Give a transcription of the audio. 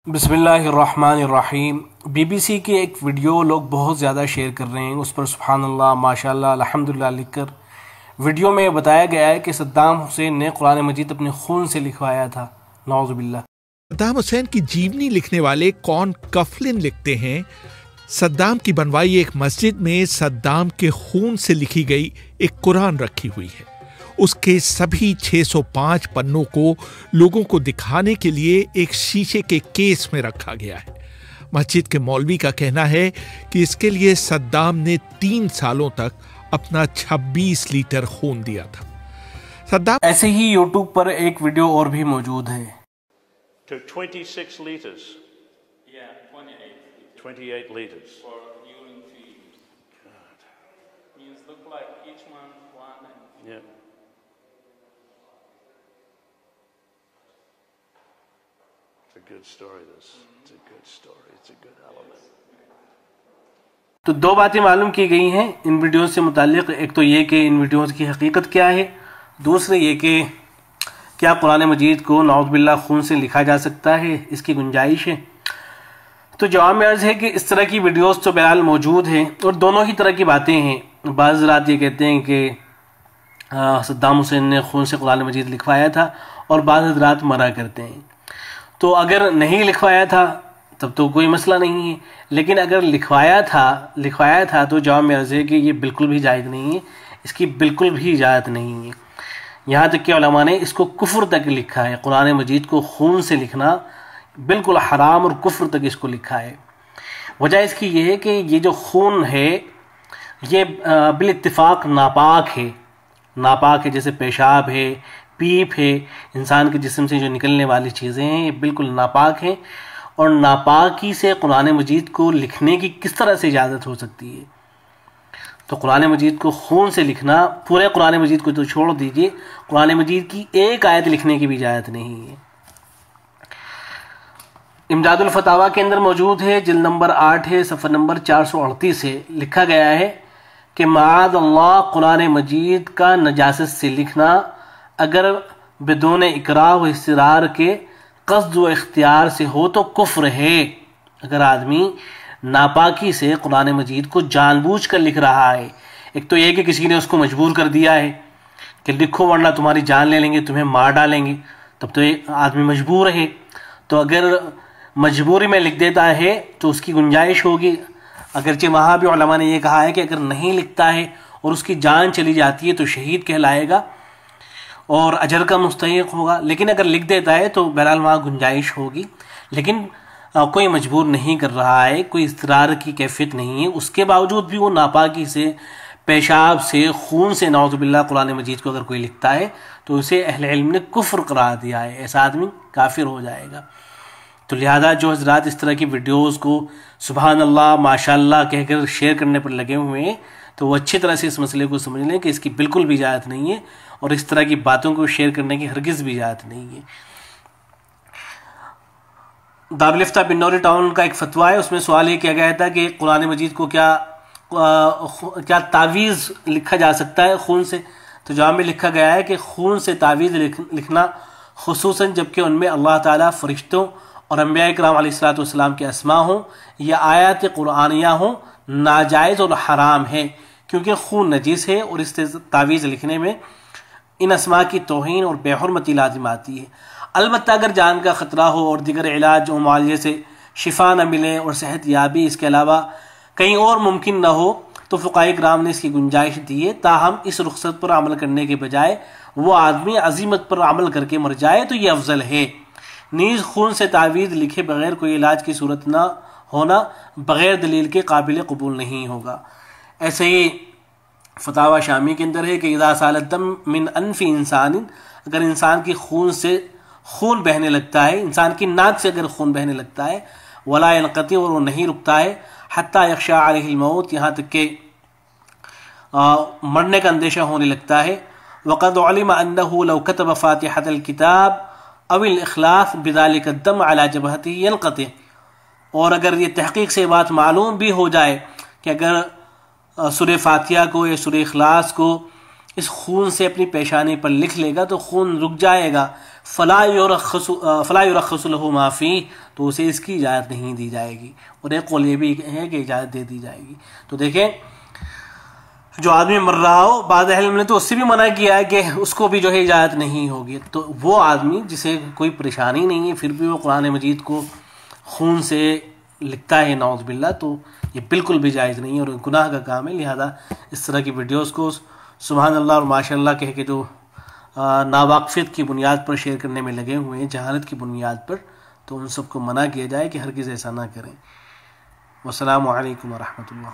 बिस्मिल्लाहिर्रहमानिर्रहीम। बीबीसी की एक वीडियो लोग बहुत ज़्यादा शेयर कर रहे हैं। उस पर सुभानअल्लाह, माशाअल्लाह, अल्हम्दुलिल्लाह लिखकर वीडियो में बताया गया है कि सद्दाम हुसैन ने कुरान मजीद अपने खून से लिखवाया था। नौज़ुबिल्लाह। सद्दाम हुसैन की जीवनी लिखने वाले कॉन कफलिन लिखते हैं, सद्दाम की बनवाई एक मस्जिद में सद्दाम के खून से लिखी गई एक कुरान रखी हुई है। उसके सभी 605 पन्नों को लोगों को दिखाने के लिए एक शीशे के केस में रखा गया है। मस्जिद के मौलवी का कहना है कि इसके लिए सद्दाम ने 3 सालों तक अपना 26 लीटर खून दिया था। सद्दाम ऐसे ही यूट्यूब पर एक वीडियो और भी मौजूद है। 26 liters. Yeah, 28. 28 liters. For urine feed. God. Means look like each one one. Yeah. It's a good story, this. It's a good story. It's a good element. तो 2 बातें मालूम की गई हैं इन वीडियोस से मुताल्लिक। एक तो ये कि इन वीडियोस की हकीकत क्या है, दूसरे ये कि क्या कुरान मजीद को नौज़ुबिल्लाह खून से लिखा जा सकता है, इसकी गुंजाइश है। तो जवाब में अर्ज़ है कि इस तरह की वीडियोस तो बहरहाल मौजूद हैं और दोनों ही तरह की बातें हैं। बाज़ हज़रात ये कहते हैं कि सद्दाम हुसैन ने खून से कुरान मजीद लिखवाया था और बाज़ हज़रात मना करते हैं। तो अगर नहीं लिखवाया था तब तो कोई मसला नहीं है, लेकिन अगर लिखवाया था तो जवाब में अर्ज़ है कि ये बिल्कुल भी जायज़ नहीं है, इसकी बिल्कुल भी इजाज़त नहीं है। यहाँ तक कि उलमा ने इसको कुफ्र तक लिखा है। कुरान मजीद को खून से लिखना बिल्कुल हराम और कुफ्र तक इसको लिखा है। वजह इसकी ये है कि ये जो खून है ये बिल इत्तिफाक नापाक है। जैसे पेशाब है, पीप है, इंसान के जिस्म से जो निकलने वाली चीज़ें हैं ये बिल्कुल नापाक हैं। और नापाकी से कुरान मजीद को लिखने की किस तरह से इजाज़त हो सकती है? तो कुरान मजीद को खून से लिखना, पूरे कुरान मजीद को तो छोड़ दीजिए, कुरान मजीद की एक आयत लिखने की भी इजाज़त नहीं है। इमदादुल फतावा के अंदर मौजूद है, जिल्द नंबर 8 है, सफ़र नंबर 438 से लिखा गया है कि माअज़ल्लाह कुरान मजीद का नजासत से लिखना अगर बिदून इकराह व इस्तिरार के क़स्द व इख्तियार से हो तो कुफ्र है। अगर आदमी नापाकी से कुरान मजीद को जानबूझ कर लिख रहा है, एक तो यह कि किसी ने उसको मजबूर कर दिया है कि लिखो वरना तुम्हारी जान ले लेंगे, तुम्हें मार डालेंगे, तब तो ये आदमी मजबूर है। तो अगर मजबूरी में लिख देता है तो उसकी गुंजाइश होगी। अगरचे वहाँ भी उलमा ने यह कहा है कि अगर नहीं लिखता है और उसकी जान चली जाती है तो शहीद कहलाएगा और अजर का मुस्तहिक होगा। लेकिन अगर लिख देता है तो बहरहाल वहाँ गुंजाइश होगी, लेकिन कोई मजबूर नहीं कर रहा है, कोई इस्तरार की कैफियत नहीं है। उसके बावजूद भी वो नापाकी से, पेशाब से, खून से नौज़ुबिल्लाह कुरान मजीद को अगर कोई लिखता है तो उसे अहले इल्म ने कुफ्र करार दिया है, ऐसा आदमी काफिर हो जाएगा। तो लिहाजा जो हज़रात इस तरह की वीडियोज़ को सुभानअल्लाह, माशाअल्लाह कहकर शेयर करने पर लगे हुए हैं तो वो अच्छी तरह से इस मसले को समझ लें कि इसकी बिल्कुल भी इजाज़त नहीं है और इस तरह की बातों को शेयर करने की हरगिज़ भी इजाज़त नहीं है। दारुल इफ्ता बिन्नौरी टाउन का एक फतवा है, उसमें सवाल ये किया गया था कि कुरान मजीद को क्या तावीज़ लिखा जा सकता है खून से। तो जवाब में लिखा गया है कि खून से तावीज़ लिखना, खुसूसन जबकि उनमें अल्लाह ताला फरिश्तों और अंबिया किराम अलैहिस्सलाम के अस्मा हों या आयत कुरानिया हों, नाजायज़ और हराम है, क्योंकि खून नजीस है और इससे तावीज़ लिखने में इन अस्मा की तौहीन और बेहुरमती लाजिम आती है। अलबत्ता अगर जान का ख़तरा हो और दीगर इलाज और मुआलजे से शिफा न मिले और सेहत याबी इसके अलावा कहीं और मुमकिन न हो तो फ़ुक़हाए किराम ने इसकी गुंजाइश दी है। ताहम इस रुख्सत पर अमल करने के बजाय वो आदमी अज़ीमत पर अमल करके मर जाए तो ये अफजल है। नीज़ खून से तावीज़ लिखे बगैर कोई इलाज की सूरत न होना बग़ैर दलील के काबिल कबूल नहीं होगा। ऐसे ही फतावा शामी के अंदर है कि इज़ा सालत दम मिन अनफ़ी इंसान, अगर इंसान की खून से खून बहने लगता है, इंसान की नाक से अगर खून बहने लगता है, वला यनक़ती, और वो नहीं रुकता है, हत्ता यख्शा अलैहिल मौत, यहाँ तक कि मरने का अंदेशा होने लगता है। वक़द उलिम अन्नहु लौ कतब फ़ातिहतल किताब अविल इख़लास बिज़ालिका दम अला जबहतिही यनक़ती, और अगर ये तहक़ीक़ से बात मालूम भी हो जाए कि अगर सूरह फ़ातिहा को या सूरह इख़लास को इस खून से अपनी पेशानी पर लिख लेगा तो खून रुक जाएगा, फ़ला युरख़्ख़सु लहु मा फ़ीह, तो उसे इसकी इजाज़त नहीं दी जाएगी। और एक कौल ये भी है कि इजाज़त दे दी जाएगी। तो देखें, जो आदमी मर रहा हो, बाद अहल ने तो उससे भी मना किया है कि उसको भी जो है इजाज़त नहीं होगी। तो वो आदमी जिसे कोई परेशानी नहीं है फिर भी वो कुरान मजीद को खून से लिखता है नौज़ बिल्लाह, तो ये बिल्कुल भी जायज़ नहीं है और गुनाह का काम है। लिहाजा इस तरह की वीडियोस को सुभान अल्लाह और माशाअल्लाह कह के जो नावाक़फ़ियत की बुनियाद पर शेयर करने में लगे हुए हैं, जहालत की बुनियाद पर, तो उन सबको मना किया जाए कि हरगिज़ ऐसा ना करें। वस्सलामु अलैकुम व रहमतुल्लाह।